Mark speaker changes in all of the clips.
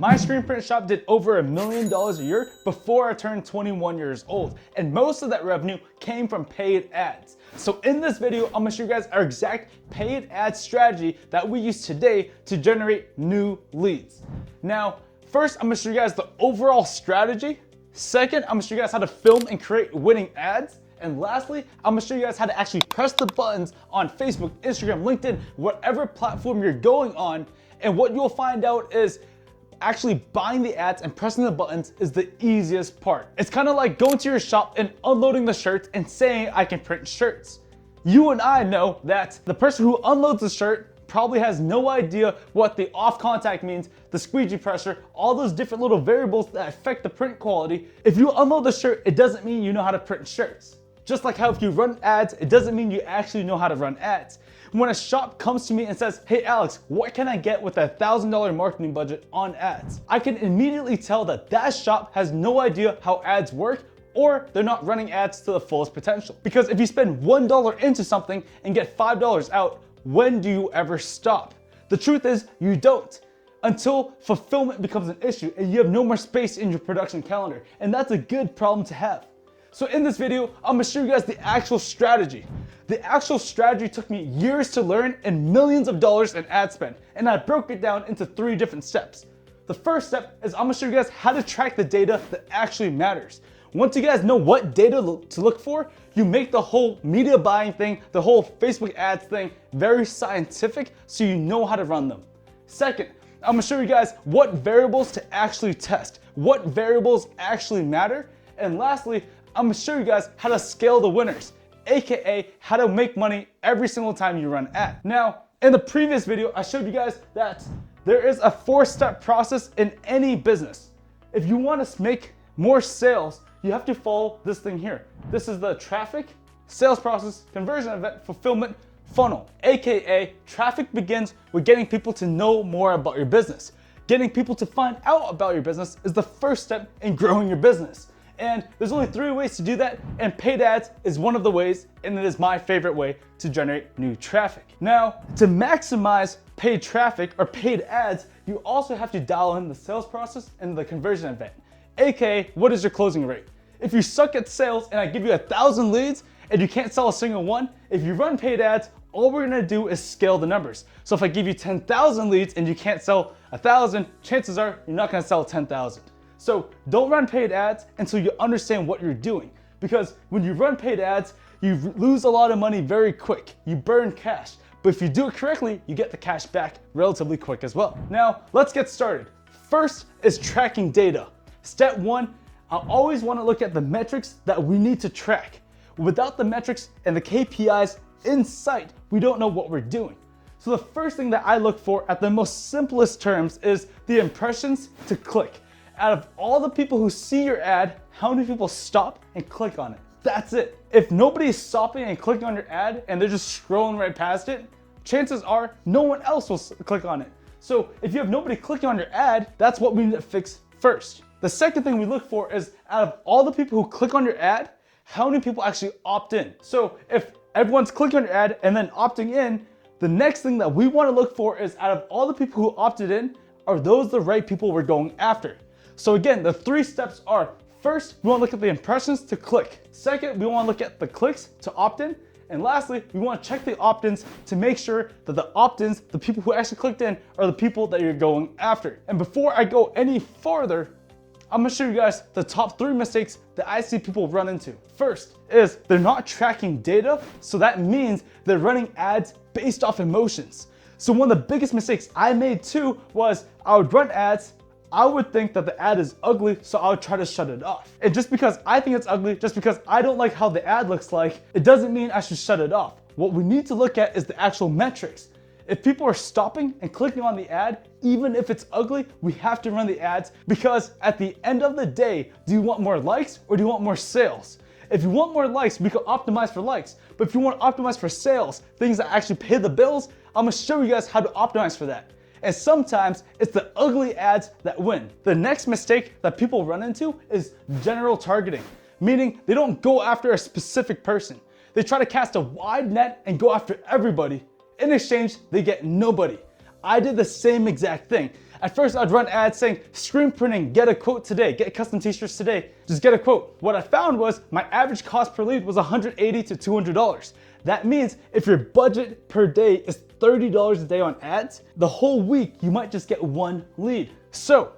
Speaker 1: My screen print shop did over $1 million a year before I turned 21 years old, and most of that revenue came from paid ads. So in this video, I'm gonna show you guys our exact paid ad strategy that we use today to generate new leads. Now, first, I'm gonna show you guys the overall strategy. Second, I'm gonna show you guys how to film and create winning ads. And lastly, I'm gonna show you guys how to actually press the buttons on Facebook, Instagram, LinkedIn, whatever platform you're going on. And what you'll find out is actually buying the ads and pressing the buttons is the easiest part. It's kind of like going to your shop and unloading the shirts and saying, I can print shirts. You and I know that the person who unloads the shirt probably has no idea what the off contact means, the squeegee pressure, all those different little variables that affect the print quality. If you unload the shirt, it doesn't mean you know how to print shirts. Just like how if you run ads, it doesn't mean you actually know how to run ads. When a shop comes to me and says, hey Alex, what can I get with a $1,000 marketing budget on ads? I can immediately tell that that shop has no idea how ads work, or they're not running ads to the fullest potential. Because if you spend $1 into something and get $5 out, when do you ever stop? The truth is you don't, until fulfillment becomes an issue and you have no more space in your production calendar. And that's a good problem to have. So in this video, I'm gonna show you guys the actual strategy. The actual strategy took me years to learn and millions of dollars in ad spend, and I broke it down into 3 different steps. The first step is I'm gonna show you guys how to track the data that actually matters. Once you guys know what data to look for, you make the whole media buying thing, the whole Facebook ads thing very scientific so you know how to run them. Second, I'm gonna show you guys what variables to actually test, what variables actually matter, and lastly, I'm gonna show you guys how to scale the winners, aka how to make money every single time you run ad. Now, in the previous video, I showed you guys that there is a 4-step process in any business. If you want to make more sales, you have to follow this thing here. This is the traffic, sales process, conversion event, fulfillment, funnel, aka traffic begins with getting people to know more about your business. Getting people to find out about your business is the first step in growing your business. And there's only 3 ways to do that, and paid ads is one of the ways, and it is my favorite way to generate new traffic. Now, to maximize paid traffic or paid ads, you also have to dial in the sales process and the conversion event, aka what is your closing rate? If you suck at sales and I give you 1,000 leads and you can't sell a single one, if you run paid ads, all we're gonna do is scale the numbers. So if I give you 10,000 leads and you can't sell 1,000, chances are you're not gonna sell 10,000. So don't run paid ads until you understand what you're doing. Because when you run paid ads, you lose a lot of money very quick. You burn cash. But if you do it correctly, you get the cash back relatively quick as well. Now, let's get started. First is tracking data. Step 1, I always want to look at the metrics that we need to track. Without the metrics and the KPIs in sight, we don't know what we're doing. So the first thing that I look for at the most simplest terms is the impressions to click. Out of all the people who see your ad, how many people stop and click on it? That's it. If nobody's stopping and clicking on your ad and they're just scrolling right past it, chances are no one else will click on it. So if you have nobody clicking on your ad, that's what we need to fix first. The second thing we look for is out of all the people who click on your ad, how many people actually opt in? So if everyone's clicking on your ad and then opting in, the next thing that we want to look for is out of all the people who opted in, are those the right people we're going after? So again, the 3 steps are, first, we want to look at the impressions to click. Second, we want to look at the clicks to opt in. And lastly, we want to check the opt-ins to make sure that the opt-ins, the people who actually clicked in, are the people that you're going after. And before I go any farther, I'm gonna show you guys the top 3 mistakes that I see people run into. First is they're not tracking data, so that means they're running ads based off emotions. So one of the biggest mistakes I made too was I would run ads, I would think that the ad is ugly, so I would try to shut it off. And just because I think it's ugly, just because I don't like how the ad looks like, it doesn't mean I should shut it off. What we need to look at is the actual metrics. If people are stopping and clicking on the ad, even if it's ugly, we have to run the ads, because at the end of the day, do you want more likes or do you want more sales? If you want more likes, we can optimize for likes. But if you want to optimize for sales, things that actually pay the bills, I'm gonna show you guys how to optimize for that. And sometimes it's the ugly ads that win. The next mistake that people run into is general targeting, meaning they don't go after a specific person. They try to cast a wide net and go after everybody. In exchange, they get nobody. I did the same exact thing. At first, I'd run ads saying, screen printing, get a quote today, get custom t-shirts today, just get a quote. What I found was my average cost per lead was $180 to $200. That means if your budget per day is $30 a day on ads, the whole week you might just get one lead. So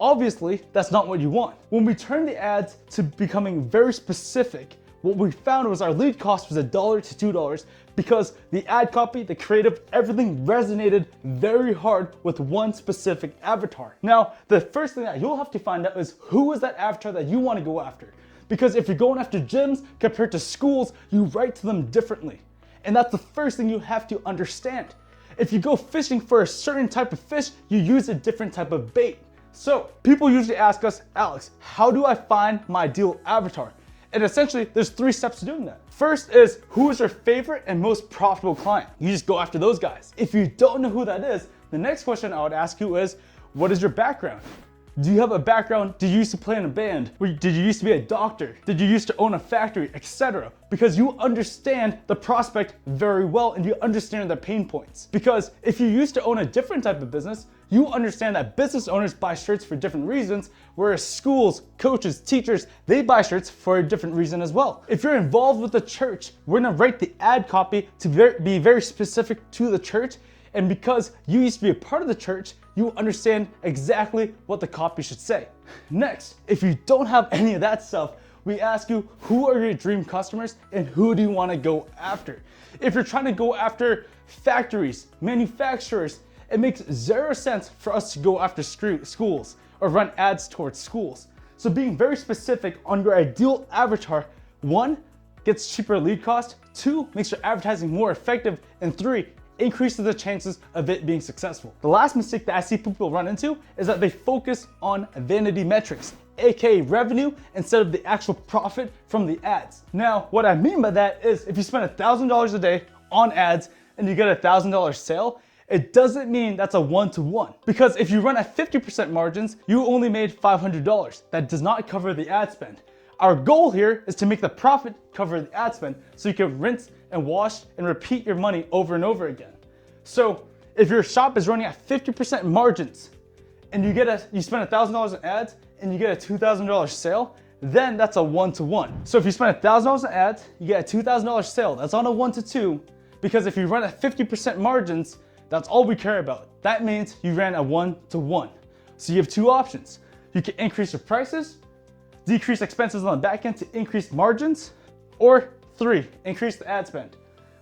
Speaker 1: obviously that's not what you want. When we turn the ads to becoming very specific, what we found was our lead cost was $1 to $2 because the ad copy, the creative, everything resonated very hard with one specific avatar. Now, the first thing that you'll have to find out is who is that avatar that you want to go after. Because if you're going after gyms compared to schools, you write to them differently. And that's the first thing you have to understand. If you go fishing for a certain type of fish, you use a different type of bait. So people usually ask us, Alex, how do I find my ideal avatar? And essentially, there's 3 steps to doing that. First is, who is your favorite and most profitable client? You just go after those guys. If you don't know who that is, the next question I would ask you is, what is your background? Do you have a background? Did you used to play in a band? Did you used to be a doctor? Did you used to own a factory, etc.? Because you understand the prospect very well and you understand their pain points. Because if you used to own a different type of business, you understand that business owners buy shirts for different reasons, whereas schools, coaches, teachers, they buy shirts for a different reason as well. If you're involved with the church, we're gonna write the ad copy to be very specific to the church. And because you used to be a part of the church, you understand exactly what the copy should say. Next, if you don't have any of that stuff, we ask you, who are your dream customers and who do you want to go after? If you're trying to go after factories, manufacturers, it makes 0 sense for us to go after schools or run ads towards schools. So being very specific on your ideal avatar, 1, gets cheaper lead cost, 2, makes your advertising more effective, and 3, increases the chances of it being successful. The last mistake that I see people run into is that they focus on vanity metrics, aka revenue, instead of the actual profit from the ads. Now, what I mean by that is if you spend $1,000 a day on ads and you get a $1,000 sale, it doesn't mean that's a one-to-one. Because if you run at 50% margins, you only made $500. That does not cover the ad spend. Our goal here is to make the profit cover the ad spend so you can rinse and wash and repeat your money over and over again. So if your shop is running at 50% margins and you spend $1,000 in ads and you get a $2,000 sale, then that's a one-to-one. So if you spend $1,000 in ads, you get a $2,000 sale. That's on a 1-to-2, because if you run at 50% margins, that's all we care about. That means you ran a 1-to-1. So you have 2 options. You can increase your prices, decrease expenses on the back end to increase margins, or 3, increase the ad spend.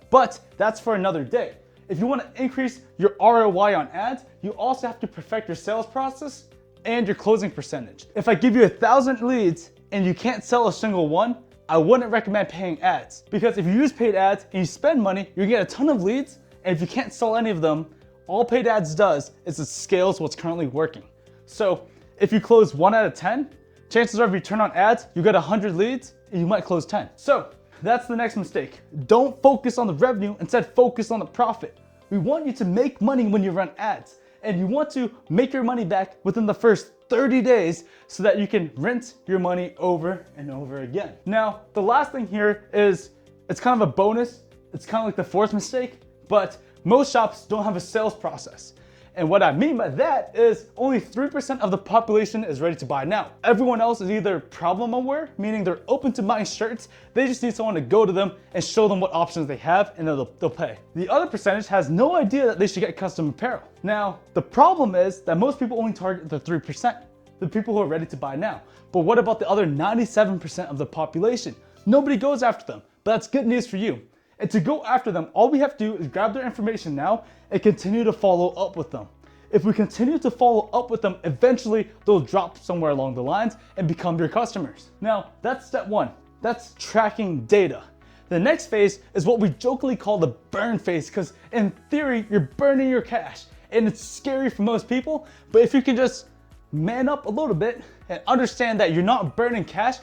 Speaker 1: But that's for another day. If you want to increase your ROI on ads, you also have to perfect your sales process and your closing percentage. If I give you 1,000 leads and you can't sell a single one, I wouldn't recommend paying ads. Because if you use paid ads and you spend money, you get a ton of leads, and if you can't sell any of them, all paid ads does is it scales what's currently working. So if you close 1 out of 10, chances are if you turn on ads, you get 100 leads and you might close 10. So that's the next mistake. Don't focus on the revenue, instead focus on the profit. We want you to make money when you run ads, and you want to make your money back within the first 30 days so that you can rinse your money over and over again. Now, the last thing here is, it's kind of a bonus. It's kind of like the 4th mistake, but most shops don't have a sales process. And what I mean by that is only 3% of the population is ready to buy now. Everyone else is either problem aware, meaning they're open to buying shirts, they just need someone to go to them and show them what options they have, and they'll pay. The other percentage has no idea that they should get custom apparel. Now, the problem is that most people only target the 3%, the people who are ready to buy now. But what about the other 97% of the population? Nobody goes after them, but that's good news for you. And to go after them, all we have to do is grab their information now and continue to follow up with them. If we continue to follow up with them, eventually they'll drop somewhere along the lines and become your customers. Now, that's step 1. That's tracking data. The next phase is what we jokingly call the burn phase, because in theory, you're burning your cash. And it's scary for most people, but if you can just man up a little bit and understand that you're not burning cash,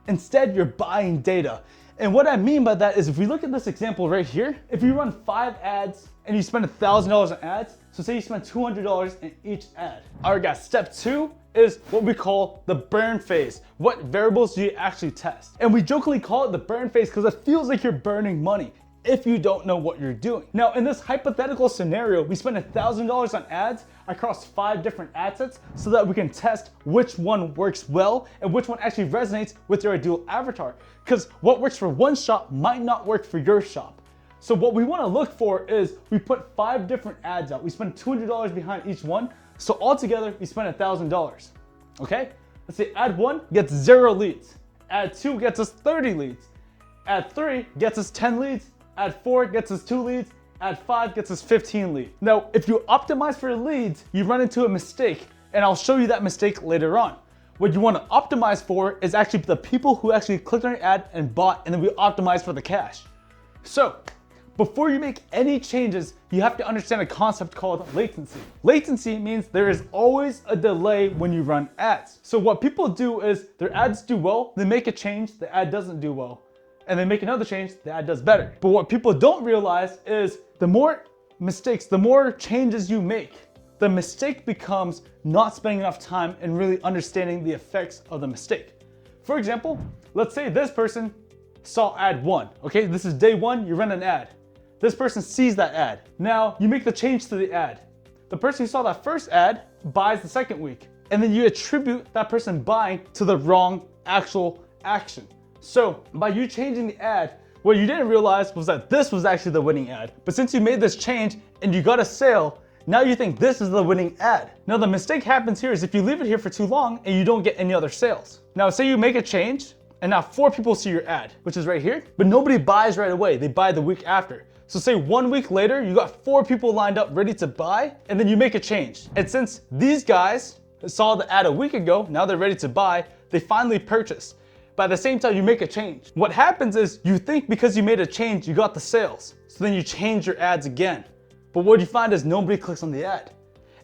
Speaker 1: instead you're buying data. And what I mean by that is if we look at this example right here, if you run 5 ads and you spend $1,000 on ads, so say you spend $200 in each ad. All right guys, step 2 is what we call the burn phase. What variables do you actually test? And we jokingly call it the burn phase because it feels like you're burning money. if you don't know what you're doing. Now, in this hypothetical scenario, we spent $1,000 on ads across 5 different ad sets so that we can test which one works well and which one actually resonates with your ideal avatar. Because what works for one shop might not work for your shop. So what we want to look for is we put 5 different ads out. We spend $200 behind each one. So altogether, we spend $1,000. Okay? Let's say ad 1 gets 0 leads. Ad 2 gets us 30 leads. Ad 3 gets us 10 leads. Ad 4 gets us 2 leads. Ad 5 gets us 15 leads. Now, if you optimize for leads, you run into a mistake, and I'll show you that mistake later on. What you want to optimize for is actually the people who actually clicked on your ad and bought, and then we optimize for the cash. So, before you make any changes, you have to understand a concept called latency. Latency means there is always a delay when you run ads. So what people do is their ads do well, they make a change, the ad doesn't do well. And they make another change, the ad does better. But what people don't realize is the more mistakes, the more changes you make, the mistake becomes not spending enough time and really understanding the effects of the mistake. For example, let's say this person saw ad 1. Okay, this is day 1, you run an ad. This person sees that ad. Now you make the change to the ad. The person who saw that first ad buys the second week. And then you attribute that person buying to the wrong actual action. So by you changing the ad, what you didn't realize was that this was actually the winning ad. But since you made this change and you got a sale, now you think this is the winning ad. Now the mistake happens here is if you leave it here for too long and you don't get any other sales. Now say you make a change and now 4 people see your ad, which is right here, but nobody buys right away. They buy the week after. So say 1 week later, you got 4 people lined up ready to buy, and then you make a change. And since these guys saw the ad a week ago, now they're ready to buy, they finally purchase. But at the same time, you make a change. What happens is you think because you made a change, you got the sales. So then you change your ads again. But what you find is nobody clicks on the ad.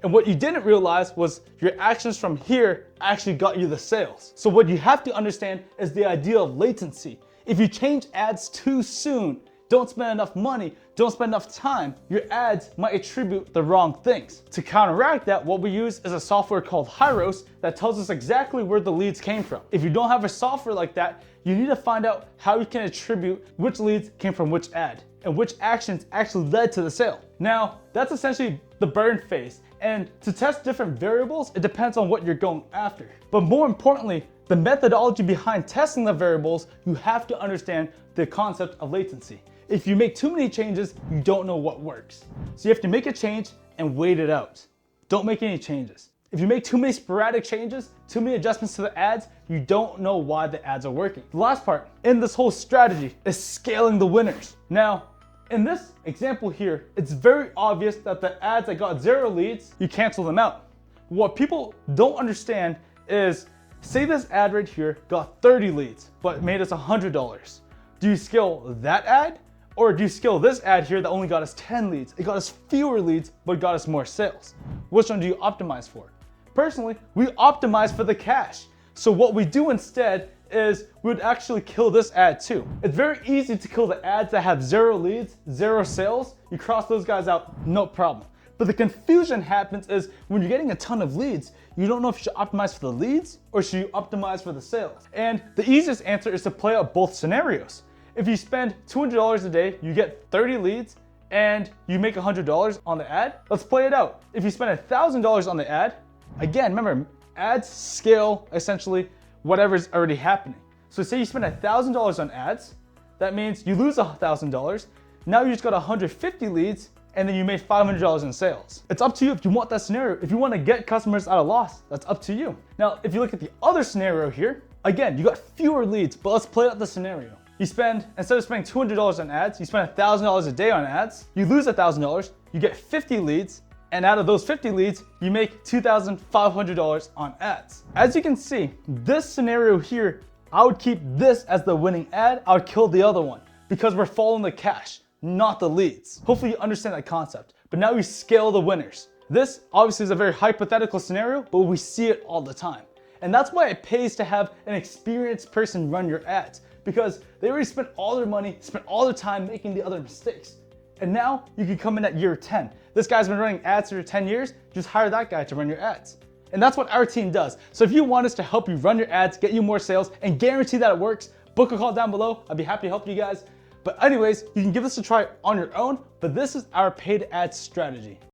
Speaker 1: And what you didn't realize was your actions from here actually got you the sales. So what you have to understand is the idea of latency. If you change ads too soon, don't spend enough money, don't spend enough time, your ads might attribute the wrong things. To counteract that, what we use is a software called Hyros that tells us exactly where the leads came from. If you don't have a software like that, you need to find out how you can attribute which leads came from which ad and which actions actually led to the sale. Now, that's essentially the burn phase. And to test different variables, it depends on what you're going after. But more importantly, the methodology behind testing the variables, you have to understand the concept of latency. If you make too many changes, you don't know what works. So you have to make a change and wait it out. Don't make any changes. If you make too many sporadic changes, too many adjustments to the ads, you don't know why the ads are working. The last part in this whole strategy is scaling the winners. Now, in this example here, it's very obvious that the ads that got 0 leads, you cancel them out. What people don't understand is, say this ad right here got 30 leads, but made us $100. Do you scale that ad? Or do you scale this ad here that only got us 10 leads? It got us fewer leads, but got us more sales. Which one do you optimize for? Personally, we optimize for the cash. So what we do instead is we would actually kill this ad too. It's very easy to kill the ads that have 0 leads, 0 sales. You cross those guys out, no problem. But the confusion happens is when you're getting a ton of leads, you don't know if you should optimize for the leads or should you optimize for the sales. And the easiest answer is to play out both scenarios. If you spend $200 a day, you get 30 leads and you make $100 on the ad, let's play it out. If you spend $1,000 on the ad, again, remember, ads scale essentially whatever's already happening. So say you spend $1,000 on ads, that means you lose $1,000. Now you just got 150 leads and then you made $500 in sales. It's up to you if you want that scenario. If you want to get customers at a loss, that's up to you. Now, if you look at the other scenario here, again, you got fewer leads, but let's play out the scenario. You spend, instead of spending $200 on ads, you spend $1,000 a day on ads, you lose $1,000, you get 50 leads, and out of those 50 leads, you make $2,500 on ads. As you can see, this scenario here, I would keep this as the winning ad, I would kill the other one, because we're following the cash, not the leads. Hopefully you understand that concept, but now we scale the winners. This obviously is a very hypothetical scenario, but we see it all the time. And that's why it pays to have an experienced person run your ads, because they already spent all their money, spent all their time making the other mistakes. And now you can come in at year 10. This guy's been running ads for 10 years, just hire that guy to run your ads. And that's what our team does. So if you want us to help you run your ads, get you more sales, and guarantee that it works, book a call down below. I'd be happy to help you guys. But anyways, you can give this a try on your own, but this is our paid ads strategy.